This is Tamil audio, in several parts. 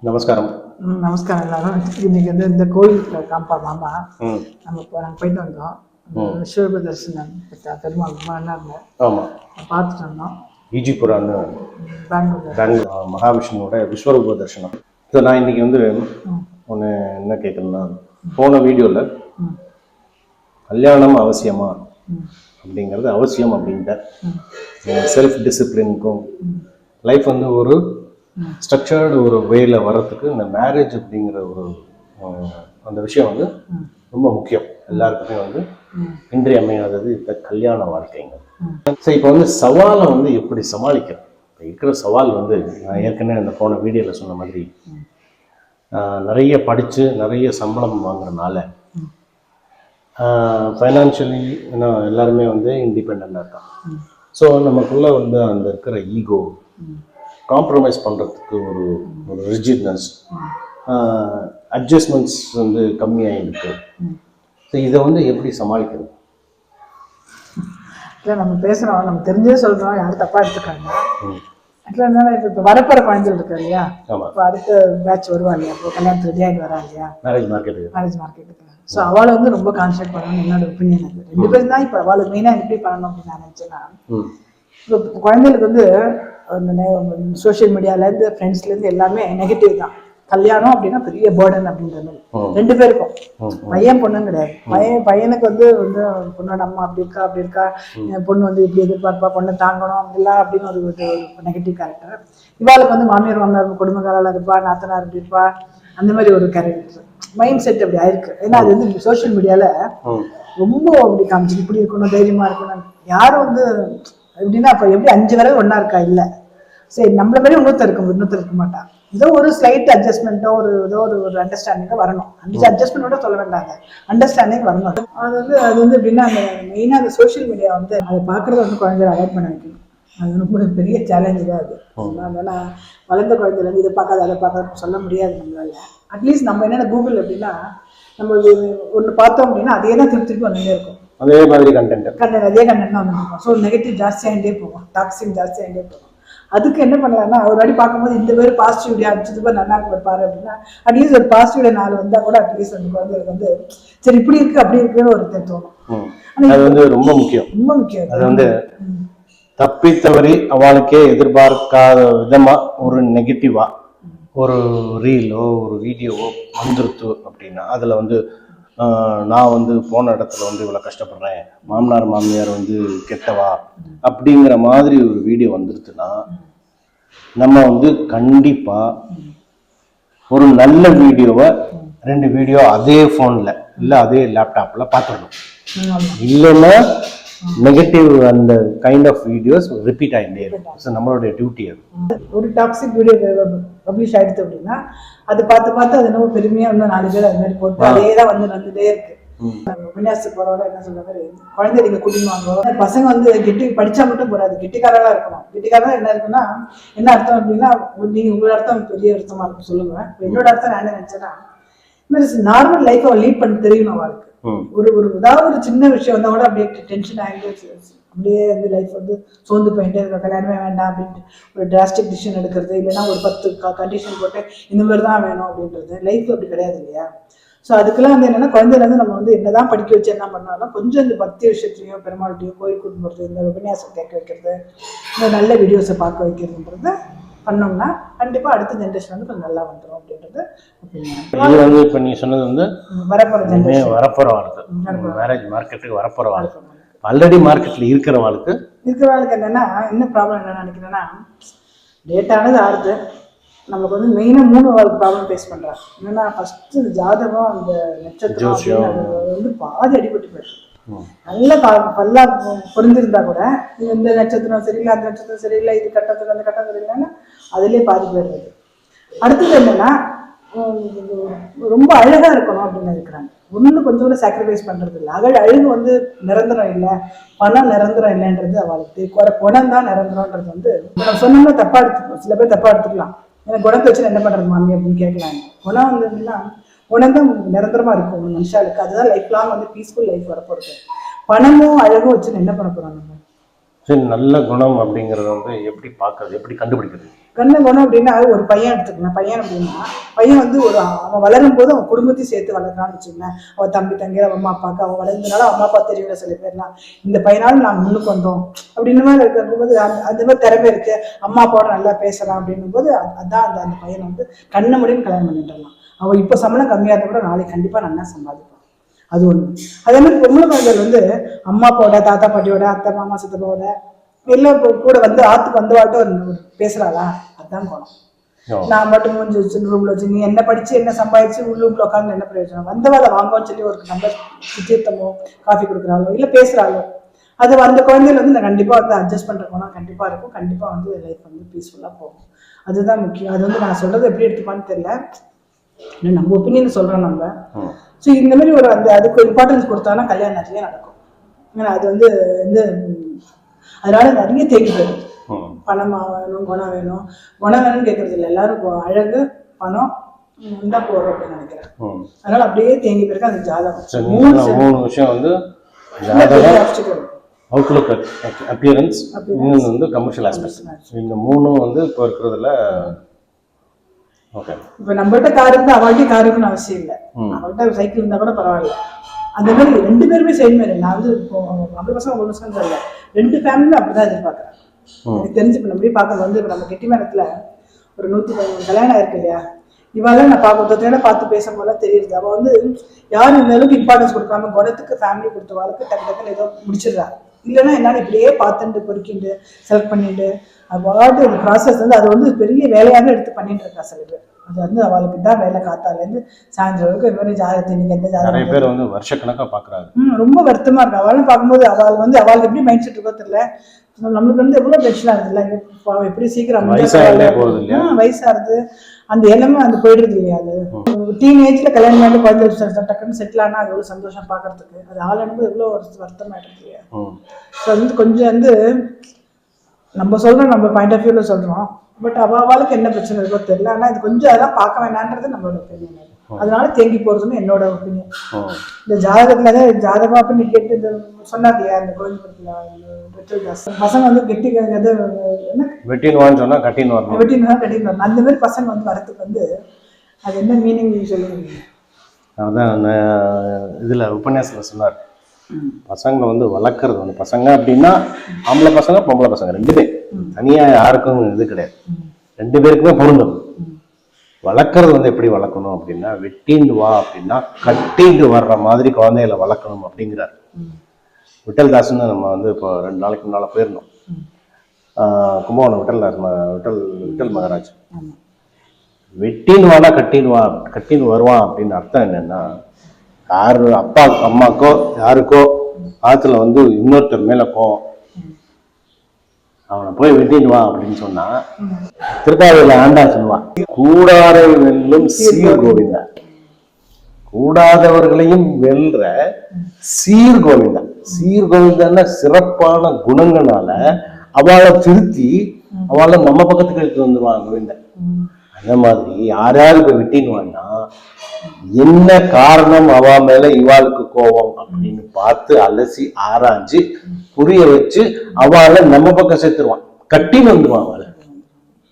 நமஸ்காரம். நமஸ்காரம் எல்லாரும். இன்னைக்கு வந்து இந்த கோயிலுக்கு காம்பா மாமா நம்ம போயிட்டு வந்தோம். விஸ்வரூப தரிசனம் பெருமாள் மன்னார்ல பார்த்துட்டு வந்தோம். ஈஜிபுரான்னு பெங்களூர் மகாவிஷ்ணுவோட விஸ்வரூப தரிசனம். ஸோ நான் இன்னைக்கு வந்து ஒன்று என்ன கேட்கணும்னா, போன வீடியோவில் கல்யாணம் அவசியமா அப்படிங்கிறது அவசியம் அப்படின்ட்டு செல்ஃப் டிசிப்ளினுக்கும் லைஃப் வந்து ஒரு ஸ்ட்ரக்சர்டு ஒரு வேல வர்றதுக்கு இந்த மேரேஜ் அப்படிங்கிற ஒரு அந்த விஷயம் வந்து ரொம்ப முக்கியம். எல்லாருக்குமே வந்து இன்றியமையாதது இந்த கல்யாண வாழ்க்கைங்க. ஸோ இப்போ வந்து சவாலை வந்து எப்படி சமாளிக்கிறேன்? இப்போ இருக்கிற சவால் வந்து நான் ஏற்கனவே இந்த போன வீடியோவில் சொன்ன மாதிரி நிறைய படித்து நிறைய சம்பளம் வாங்குறதுனால ஃபைனான்ஷியலி எல்லாருமே வந்து இண்டிபெண்ட்டாக இருக்கான். ஸோ நமக்குள்ளே வந்து அந்த இருக்கிற ஈகோ காம்ப்ரமைஸ் பண்ணுறதுக்கு ஒரு ரிஜிட்னஸ், அட்ஜஸ்ட்மெண்ட்ஸ் வந்து கம்மியாகிருக்கு. ஸோ இதை வந்து எப்படி சமாளிக்கிறது? இல்லை, நம்ம பேசுகிறோம், நம்ம தெரிஞ்சே சொல்கிறோம், யாரும் தப்பாக எடுத்துக்காங்க. ஆக்சுவலாக என்னன்னா, இப்போ வரப்போகிற குழந்தைகள் இருக்கு இல்லையா, இப்போ அடுத்த பேட்ச் வருவா இல்லையா, இப்போ கல்யாணத்துக்கு ரெடி ஆகிட்டு வரா இல்லையா, மேரேஜ் மார்க்கெட்டுக்கு. ஸோ அவளை வந்து ரொம்ப கான்சன்ட்ரேட் பண்ணணும்னு என்னோட ஒப்பீனியன் இருக்குது. 2 பேரும் தான் இப்போ அவளை மெயினாக எப்படி பண்ணணும் அப்படின்னு நான் நினச்சேன்னா, இப்போ குழந்தைகளுக்கு வந்து அந்த சோஷியல் மீடியாலேருந்து ஃப்ரெண்ட்ஸ்லேருந்து எல்லாமே நெகட்டிவ் தான். கல்யாணம் அப்படின்னா பெரிய பேர்டன் அப்படின்றது 2 பேருக்கும், பையன் பொண்ணுன்னு கிடையாது. பையனுக்கு வந்து பொண்ணோட அம்மா அப்படி இருக்கா, பொண்ணு வந்து இப்படி எதிர்பார்ப்பா, பொண்ணை தாங்கணும் அப்படிலாம் அப்படின்னு ஒரு நெகட்டிவ் கேரக்டர். இவாளுக்கு வந்து மாமியார் குடும்பக்காரால இருப்பா, நாத்தனார் இப்படி இருப்பா, அந்த மாதிரி ஒரு கேரக்டர் மைண்ட் செட் அப்படி ஆயிருக்கு. ஏன்னா அது வந்து சோஷியல் மீடியால ரொம்ப அப்படி காமிச்சு இப்படி இருக்கணும், தைரியமா இருக்கணும். யாரும் வந்து எப்படின்னா அப்போ எப்படி 5 விரல் ஒன்னா இருக்கா? இல்லை, சரி நம்மள மாதிரி இன்னொருத்தர் இருக்க மாட்டான். ஏதோ ஒரு ஸ்லைட் அட்ஜஸ்ட்மெண்ட்டோ ஏதோ ஒரு அண்டர்ஸ்டாண்டிங்கோ வரணும். அட்ஜஸ்ட்மெண்ட்டோட சொல்ல வேண்டாங்க, அண்டர்ஸ்டாண்டிங் வரணும். அது வந்து எப்படின்னா அந்த மெயினாக அந்த சோஷியல் மீடியா வந்து அதை பார்க்குறத வந்து குழந்தைகளை அவாய்ட் பண்ண வைக்கணும். அது ரொம்ப பெரிய சேலஞ்சு தான் அது. அதனால வளர்ந்த குழந்தைலேருந்து இதை பார்க்காது அதை பார்க்காது சொல்ல முடியாது நம்மளால. அட்லீஸ்ட் நம்ம என்னென்ன கூகுள் எப்படின்னா நம்ம ஒன்று பார்த்தோம் அப்படின்னா அதே தான் திருப்பி வந்துட்டே இருக்கும். அதே மாதிரி கண்டென்ட் அதே கண்டென்ட் தான் வந்துருக்கும். ஸோ நெகட்டிவ் ஜாஸ்தியாகிட்டே போகும், டாக்ஸிக் ஜாஸ்தியாகிட்டே போகும். அதுக்கு என்ன பண்ணலாம்னா, ஒரு வாட்டி பார்க்கும்போது இந்த பேர் பாசிட்டிவ் வீடியோ அடிச்சது பேர் நல்லா இருக்கு பாரு அப்படின்னா, அட்லீஸ்ட் ஒரு பாசிட்டிவ் வீடியோ 4 வந்தால் கூட அட்லீஸ்ட் வந்து குழந்தைகளுக்கு வந்து சரி இப்படி இருக்கு அப்படி இருக்குன்னு ஒரு தோணும். அது வந்து ரொம்ப முக்கியம். அது வந்து தப்பித்தவரி அவளுக்கே எதிர்பார்க்காத விதமா ஒரு நெகட்டிவா ஒரு ரீலோ ஒரு வீடியோவோ வந்துருத்து அப்படின்னா, அதுல வந்து நான் வந்து போன இடத்துல வந்து இவ்வளோ கஷ்டப்படுறேன், மாமியார் வந்து கெட்டவா அப்படிங்கிற மாதிரி ஒரு வீடியோ வந்துருச்சுன்னா, நம்ம வந்து கண்டிப்பா ஒரு நல்ல வீடியோவை 2 வீடியோ அதே ஃபோனில் இல்லை அதே லேப்டாப்பில் பார்த்துடணும். இல்லைன்னா நெகட்டிவ் அந்த கைண்ட் ஆஃப் வீடியோஸ் ரிப்பீட் ஆகிட்டே இருக்கும். ஸோ நம்மளுடைய டியூட்டி அது. ஒரு டாக்ஸிக் வீடியோ பப்ளிஷ் ஆகிடுது அப்படின்னா அது பார்த்து அது நம்ம பெருமையாக இன்னும் 4 பேர் அது மாதிரி போட்டு அதே தான் வந்துட்டே இருக்கு. விநாசத்துக்கு போறோட என்ன சொல்ற மாதிரி குழந்தை நீங்க கூட்டின்னு வாங்க. பசங்க வந்து கெட்டி படிச்சா மட்டும் போறாது, கெட்டிக்காரா இருக்கணும். கெட்டிக்காரா என்ன இருக்குன்னா என்ன அர்த்தம் அப்படின்னா, நீங்க உங்களோட அர்த்தம் பெரிய அர்த்தமா இருக்கும் சொல்லுங்க. என்னோட அர்த்தம் நான் என்ன நினைச்சேன்னா, நார்மல் லைஃப் அவள் லீட் பண்ண தெரியணும். அவளுக்கு ஒரு ஏதாவது ஒரு சின்ன விஷயம் வந்தா கூட அப்படியே டென்ஷன் ஆகிட்டு அப்படியே வந்து லைஃப் வந்து சோர்ந்து போயிட்டே இருக்க, கல்யாணமே வேண்டாம் அப்படின்ட்டு ஒரு டிராஸ்டிக் டிசிஷன் எடுக்கிறது, இல்லைன்னா ஒரு 10 கண்டிஷன் போட்டு இந்த மாதிரி தான் வேணும் அப்படின்றது. லைஃப் அப்படி கிடையாது இல்லையா? ஸோ அதுக்கெல்லாம் வந்து என்னன்னா, குழந்தையிலேருந்து நம்ம வந்து என்னதான் படிக்க வச்சு என்ன பண்ணாலும் கொஞ்சம் இந்த பக்தி விஷயத்தையோ பெருமாள்கிட்டையோ கோயில் கூட்டு போகிறது, இந்த உபன்யாசம் கேட்க வைக்கிறது, இந்த நல்ல வீடியோஸை பார்க்க வைக்கிறதுன்றது பண்ணோம்னா கண்டிப்பாக அடுத்த ஜென்ரேஷன் வந்து கொஞ்சம் நல்லா வந்துடும் அப்படின்றது. இது வந்து இப்போ நீ சொன்னது வந்து வரப்போகிற ஜென்ரேஷன், வரப்போகிற வாழ்க்கை, மேரேஜ் மார்க்கெட்டுக்கு வரப்போகிற வாழ்க்கை, ஆல்ரெடி மார்க்கெட்டில் இருக்கிறவங்களுக்கு என்னென்னா என்ன ப்ராப்ளம் என்னென்னு நினைக்கிறேன்னா, டேட்டானது ஆறுது. நமக்கு வந்து மெயினாக 3 ப்ராப்ளம் ஃபேஸ் பண்ணுறாங்க. என்னென்னா ஃபஸ்ட்டு இந்த ஜாதகம், அந்த நட்சத்திரம் அது வந்து பாதி அடிபட்டு போயிடுது. நல்ல பல்லா பொருந்திருந்தா கூட இந்த நட்சத்திரம் சரியில்லை, அந்த நட்சத்திரம் சரியில்லை, இது கட்டத்துக்கு அந்த கட்டம் சரியில்லைன்னா அதுலேயே பாதி போயிடுறது. அடுத்தது என்னென்னா ரொம்ப அழகா இருக்கணும் அப்படின்னு இருக்கிறாங்க. ஒன்று கொஞ்சம் கூட சாக்ரிஃபைஸ் பண்றது இல்லை. அழகு வந்து நிரந்தரம் இல்லை, பணம் நிரந்தரம் இல்லைன்றது அவளுக்கு. குணம் தான் நிரந்தரம்ன்றது வந்து நம்ம சொன்னோம்னா தப்பா எடுத்துக்கணும். சில பேர் தப்பா எடுத்துக்கலாம். எனக்கு குணத்தை வச்சு என்ன பண்றது மாமி அப்படின்னு கேட்கலாம். குணம் வந்து எப்படின்னா, குணம் தான் நிரந்தரமா இருக்கும் ஒரு மனுஷாளுக்கு. அதுதான் லைஃப் லாங் வந்து பீஸ்ஃபுல் லைஃப் வரப்போறது. பணமும் அழகும் வச்சு என்ன பண்ண போறாங்க? சரி, நல்ல குணம் அப்படிங்கறத வந்து எப்படி பார்க்கறது, எப்படி கண்டுபிடிக்கிறது? கண்ணன் குணம் அப்படின்னா ஒரு பையன் எடுத்துக்கலாம். பையன் அப்படின்னா பையன் வந்து அவன் வளரும் போது அவன் குடும்பத்தையும் சேர்த்து வளர்க்கறான்னு வச்சுக்கோங்களேன். அவன் தம்பி தங்கி அவன் அம்மா அப்பாவுக்கு அவன் வளர்ந்தனால அம்மா அப்பா தெரியல சில பேர்லாம் இந்த பையனாலும் நான் முன்னுக்கு வந்தோம் அப்படின்னு மாதிரி இருக்கும்போது அந்த மாதிரி திறமை இருக்கு, அம்மா அப்பாவோட நல்லா பேசலாம் அப்படின்னும் போது அதான் அந்த பையனை வந்து கண்ண முடியும் கல்யாணம் பண்ணிட்டுலாம். அவன் இப்போ சம்பளம் கம்மியாக இருந்தால் கூட நாளைக்கு கண்டிப்பாக நல்லா சம்பாதிப்பான். அது ஒண்ணு. அதே மாதிரி பொம்பளை குழந்தைகள் வந்து அம்மா அப்பாவோட தாத்தா பாட்டியோட அத்தை மாமா சித்தப்பாவோட எல்லாம் கூட வந்து ஆத்துக்கு வந்தவாட்டும் பேசுறாளா, அதுதான் குணம். நான் மட்டும் மூஞ்சி வச்சு ரூம்ல வச்சு நீ என்ன படிச்சு என்ன சம்பாதிச்சு ரூம்ல உட்காந்து என்ன பிரயோஜனம், வந்தவாளை வாங்குவோன்னு சொல்லி ஒரு நம்பர் சுத்தமோ காஃபி கொடுக்குறாளோ இல்ல பேசுறாளோ அது அந்த குழந்தையில வந்து நான் கண்டிப்பா வந்து அட்ஜஸ்ட் பண்ற குணம் கண்டிப்பா இருக்கும். கண்டிப்பா வந்து லைஃப் வந்து பீஸ்ஃபுல்லா போகும். அதுதான் முக்கியம். அது வந்து நான் சொல்றது எப்படி எடுத்துப்பான்னு தெரியல, நம்ம ஒப்பீனியன் சொல்றோம் நம்ம. ஸோ இந்த மாதிரி ஒரு அதுக்கு இம்பார்ட்டன்ஸ் கொடுத்தாலும் கல்யாணம் நிறைய நடக்கும். ஏன்னா அது வந்து அதனால நிறைய தேங்கி போயிடும். பணமா வேணும் குணம் வேணும், குணம் வேணும்னு கேட்கறது இல்லை, எல்லாரும் அழகு பணம் தான் போறோம் அப்படின்னு நினைக்கிறேன். அதனால அப்படியே தேங்கி போயிருக்கு அந்த ஜாதகம். மூணு விஷயம் வந்து அவுட்லுக், அப்பியரன்ஸ், இன்னொன்று வந்து கமர்ஷியல் ஆஸ்பெக்ட். இந்த மூணும் வந்து இப்போ இருக்கிறதுல ஓகே. இப்போ நம்மகிட்ட கார் இருந்தால் அவள்கிட்ட கார் இருக்குன்னு அவசியம் இல்லை, அவள்கிட்ட சைக்கிள் இருந்தால் கூட பரவாயில்ல. அந்த மாதிரி ரெண்டு பேருமே சைடு மாதிரி. நான் வந்து இப்போ 50% சொல்லல, ரெண்டு ஃபேமிலியும் அப்படிதான் எதிர்பார்க்குறேன். எனக்கு தெரிஞ்சு இப்போ நம்ம பார்க்கறது வந்து இப்போ நம்ம கெட்டிமேளத்தில் ஒரு 113 கல்யாணம் ஆயிருக்கு இல்லையா, இவாளெல்லாம் நான் பார்க்க பார்த்து பேசும் போதெல்லாம் தெரியுது. அவள் வந்து யாரும் இந்த அளவுக்கு இம்பார்ட்டன்ஸ் கொடுக்காம குணத்துக்கு ஃபேமிலி கொடுத்த வாழ்க்கை டக்குன்னு ஏதோ முடிச்சிடுறா. இல்லைன்னா என்னால் இப்படியே பார்த்துட்டு பொறுக்கிண்டு செலக்ட் பண்ணிட்டு அவாட்டு ஒரு ப்ராசஸ் வந்து அது வந்து பெரிய வேலையாக எடுத்து பண்ணிட்டு இருக்கா சில பேர். அது வந்து அவளுக்கு தான் வேலை காத்தாலேருந்து சாயந்தரம் வரைக்கும் இது மாதிரி ஜாதகத்தை இன்னைக்கு எந்த ஜாதகம் நிறைய பேர் வந்து வருஷக்கணக்காக பார்க்குறாங்க. ரொம்ப வருத்தமா இருக்கு. அவளும் பார்க்கும்போது அவளுக்கு எப்படி மைண்ட் செட் இருக்கோ தெரியல. நம்மளுக்கு வந்து எவ்வளவு டென்ஷனா இருக்குல்ல, எப்படி சீக்கிரம் வயசாகுது அந்த எல்லாமே அந்த போயிடுறது இல்லையா. அது டீனேஜ்ல கல்யாணம் பண்ணி குழந்தை டக்குன்னு செட்டில் ஆனா அது எவ்வளவு சந்தோஷம் பாக்குறதுக்கு, அது ஆள் அனுப்பது எவ்வளவு வருத்தமாயிட்டு இல்லையா. ஸோ வந்து கொஞ்சம் வந்து நம்ம சொல்றோம், நம்ம பாயிண்ட் ஆஃப் வியூல சொல்றோம், பட் அவளுக்கு என்ன பிரச்சனை இருக்கோ தெரியல. ஆனா இது கொஞ்சம் அதெல்லாம் பார்க்க வேண்டான்றது நம்மளோட ஒப்பீனியன். அதனால தேங்கி போறதுன்னு என்னோட ஒப்பீனியன். இந்த ஜாதகத்துல ஜாதகம் அப்படி கேட்டு இந்த சொன்னாங்க அந்த கோயில்புரத்துல பசங்க வந்து வெட்டின்னு சொன்னா கட்டின்னு வரணும். அந்த மாதிரி பசங்க வந்து வரத்துக்கு வந்து அது என்ன மீனிங் சொல்லுவீங்க? அதான் இதுல உபன்யாசத்துல சொன்னார், பசங்களை வந்து வளர்க்கறது வந்து பசங்க அப்படின்னா ஆம்பளை பசங்க பொம்பளை பசங்க ரெண்டு பேர், தனியா யாருக்கும் இது கிடையாது, ரெண்டு பேருக்குமே பொருந்தும். வளர்க்கறது வந்து எப்படி வளர்க்கணும் அப்படின்னா வெட்டிண்டு வா அப்படின்னா கட்டிண்டு வர்ற மாதிரி குழந்தைகளை வளர்க்கணும் அப்படிங்கிறார் விட்டல் தாஸ்ன்னு. நம்ம வந்து இப்போ 2 நாளைக்கு முன்னால போயிருந்தோம் கும்பகோணம் விட்டல் மகாராஜ். வெட்டின்னு வாடா கட்டின்னு வருவான் அப்படின்னு அர்த்தம் என்னன்னா, யாரு அப்பா அம்மாக்கோ யாருக்கோ ஆத்துல வந்து இன்னொருத்தர் மேல கோவம், அவனை போய் வெட்டின்னு வா அப்படின்னு சொன்னா திருப்பாவையில ஆண்டா சொல்லுவான், கூடாரை வெல்லும் சீர்கோவிந்தா, கூடாதவர்களையும் வெல்ற சீர்கோவிந்தா. சீர்கோவிந்தான்னா சிறப்பான குணங்களால அவளை திருத்தி அவளை நம்ம பக்கத்துக்கு எடுத்து வந்துருவான் கோவிந்தன். அந்த மாதிரி யாராவது இப்ப வெட்டினுவான்னா என்ன காரணம் அவ மேல இவாளுக்கு கோபம் அப்படின்னு பார்த்து அலசி ஆராய்ஞ்சு புரிய வச்சு அவளை நம்ம பக்கம் சேர்த்துருவான். கட்டின்னு வந்துருவான், அவளை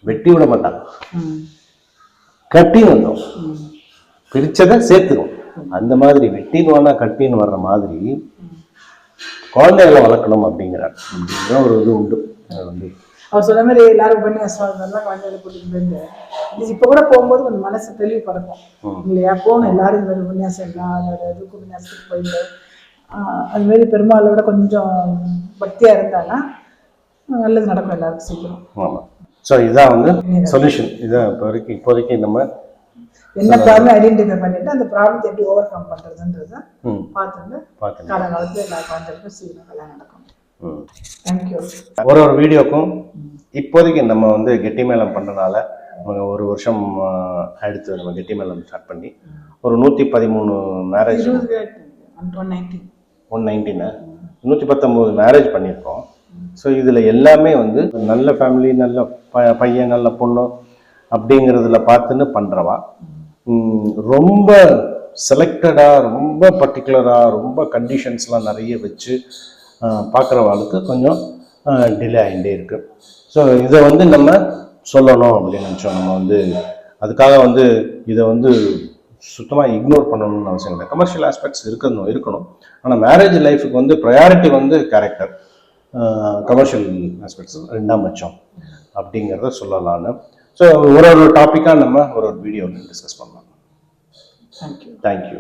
வெட்டி விட மாட்டான், கட்டின்னு வந்துடும், பிரிச்சதை சேர்த்துருவோம். அந்த மாதிரி வெட்டினுவானா கட்டின்னு வர்ற மாதிரி குழந்தைகளை வளர்க்கணும் அப்படிங்கிறார். ஒரு இது உண்டு. அவர் சொன்ன மாதிரி எல்லாரும் உபன்யாசம் குழந்தைகளை கூட்டிட்டு போயிருந்து இப்ப கூட போகும்போது கொஞ்சம் மனசு தெளிவு பறக்கும் இல்லையா. போகணும் எல்லாரும் இந்த மாதிரி உபன்யாசம் இதுக்கு உபன்யாசத்துக்கு போயிட்டு அது மாதிரி பெருமாளோட கொஞ்சம் பக்தியா இருந்தாங்கன்னா நல்லது நடக்கும் எல்லாருக்கும் சீக்கிரம். ஆமா. ஸோ இதான் வந்து சொல்யூஷன். இதான் இப்போதைக்கு நம்ம என்ன ப்ராப்ளம் ஐடென்டிஃபை பண்ணிட்டு அந்த ப்ராப்ளத்தை எப்படி ஓவர் கம் பண்றதுன்றத பார்த்துட்டு காலகாலத்தில் எல்லா குழந்தைகளுக்கும் சீக்கிரம் கல்யாணம் நடக்கும். தேங்க்யூ. ஒரு வீடியோக்கும் இப்போதைக்கு நம்ம வந்து கெட்டி மேளம் பண்றதுனால ஒரு வருஷம் அடுத்து நம்ம கெட்டி மேளம் ஸ்டார்ட் பண்ணி ஒரு 113 மேரேஜ் 119 மேரேஜ் பண்ணியிருக்கோம். ஸோ இதில் எல்லாமே வந்து நல்ல ஃபேமிலி, நல்ல பையன், நல்ல பொண்ணு அப்படிங்கிறதுல பார்த்துன்னு பண்ணுறவா. ரொம்ப செலக்டடாக, ரொம்ப பர்டிகுலராக, ரொம்ப கண்டிஷன்ஸ்லாம் நிறைய வச்சு பார்க்குறவாளுக்கு கொஞ்சம் டிலே ஆகிட்டே இருக்குது. ஸோ இதை வந்து நம்ம சொல்லணும் அப்படின்னு நினச்சோம். நம்ம வந்து அதுக்காக வந்து இதை வந்து சுத்தமாக இக்னோர் பண்ணணும்னு அவசியம் இல்லை. கமர்ஷியல் ஆஸ்பெக்ட்ஸ் இருக்கணும். ஆனால் மேரேஜ் லைஃபுக்கு வந்து ப்ரையாரிட்டி வந்து கேரக்டர், கமர்ஷியல் ஆஸ்பெக்ட்ஸ் ரெண்டாம் பட்சம் அப்படிங்கிறத சொல்லலான்னு. ஸோ ஒரு டாப்பிக்காக நம்ம ஒரு வீடியோவில் டிஸ்கஸ் பண்ணலாம். தேங்க்யூ. தேங்க்யூ.